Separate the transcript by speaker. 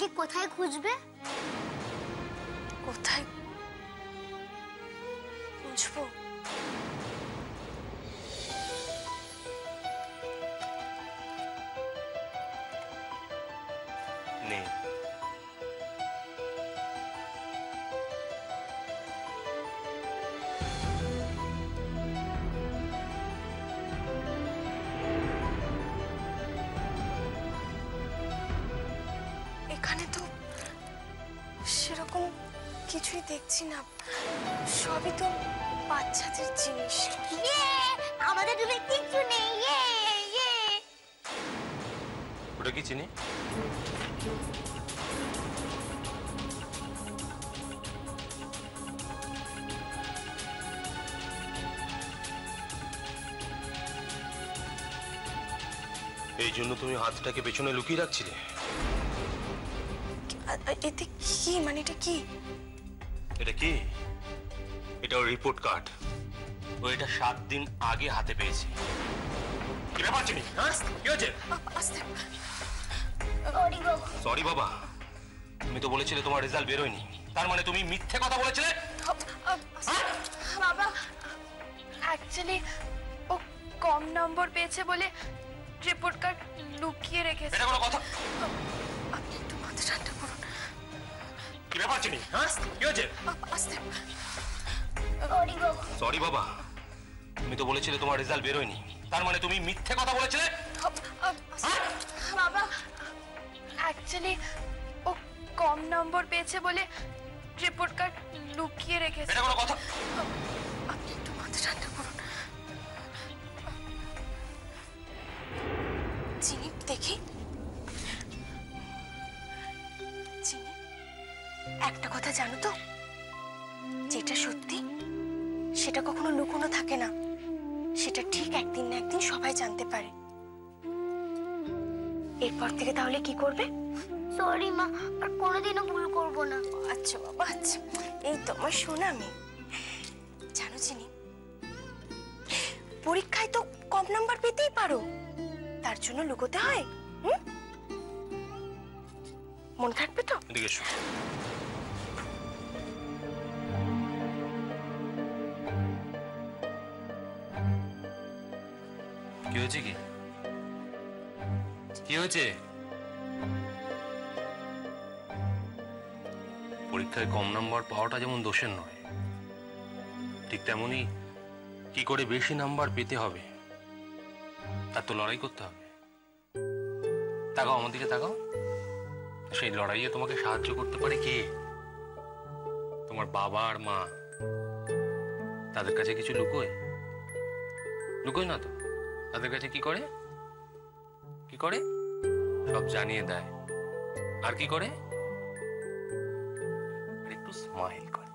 Speaker 1: ঠিক কোথায় খুঁজবে?
Speaker 2: কোথায় খুঁজবো?
Speaker 3: নেই।
Speaker 2: এখানে তো সেরকম কিছুই দেখছি না, সবই তো বাচ্চাদের জিনিস।
Speaker 1: আমাদের রুমে কিচ্ছু নেই।
Speaker 3: ওটা কি চিনি? এই জন্য তুমি হাতটাকে পেছনে লুকিয়ে রাখছিলে?
Speaker 2: এতে কি মানে এটা কি?
Speaker 3: এটা কি? এটা ওর রিপোর্ট কার্ড। ও এটা 7 দিন আগে হাতে পেয়েছে। কি ব্যাপার চিনি? হ্যাঁ, কি হয়েছে?
Speaker 2: আস্তে।
Speaker 3: সরি বাবা, তুমি তো বলেছিলে তোমার রেজাল্ট বেরোয়নি, তার মানে তুমি মিথ্যে কথা বলেছিলে।
Speaker 2: বাবা, অ্যাকচুয়ালি ও কম নম্বর পেয়েছে বলে রিপোর্ট কার্ড লুকিয়ে রেখেছে।
Speaker 3: এটা কোনো কথা?
Speaker 2: আপনি একটু মাথা ঠান্ডা করুন।
Speaker 3: কি ব্যাপার চিনি? হ্যাঁ, কি হয়েছে?
Speaker 2: আস্তে।
Speaker 3: সরি বাবা, তুমি তো বলেছিলে তোমার রেজাল্ট বেরোয়নি, তার মানে তুমি মিথ্যে কথা বলেছিলে।
Speaker 2: বাবা, অ্যাকচুয়ালি ও কম নম্বর পেয়েছে বলে রিপোর্ট কার্ড লুকিয়ে রেখেছে।
Speaker 3: এটা কোনো কথা?
Speaker 2: আপনি একটু মাথা ঠান্ডা করুন। চিনি দেখি। চিনি, একটা কথা জানো তো, যেটা সত্যি সেটা কখনো লুকোনো থাকে না, সেটা ঠিক একদিন না একদিন সবাই জানতে পারে। এরপর থেকে তাহলে কি করবে?
Speaker 1: সরি মা, আর কোনোদিনও ভুল করব না।
Speaker 2: আচ্ছা বাবা, আচ্ছা। এই তোমার শোনা মেয়ে। জানো চিনি, পরীক্ষায় তো কম নাম্বার পেতেই পারো, তার জন্য লুকোতে হয়? মনে থাকবে তো?
Speaker 3: এদিকে এসো। কি হয়েছে? কি হয়েছে? পরীক্ষায় কম নাম্বার পাওয়াটা যেমন দোষের নয়, ঠিক তেমনই কি করে বেশি নাম্বার পেতে হবে তার তো লড়াই করতে হবে। তাকাও আমার দিকে, তাকাও। সেই লড়াইয়ে তোমাকে সাহায্য করতে পারে কে? তোমার বাবা আর মা। তাদের কাছে কিছু লুকোয়? লুকোয় না তো। তাদের কাছে কি করে? কি করে? সব জানিয়ে দেয়। আর কি করে? একটু স্মাইল করে।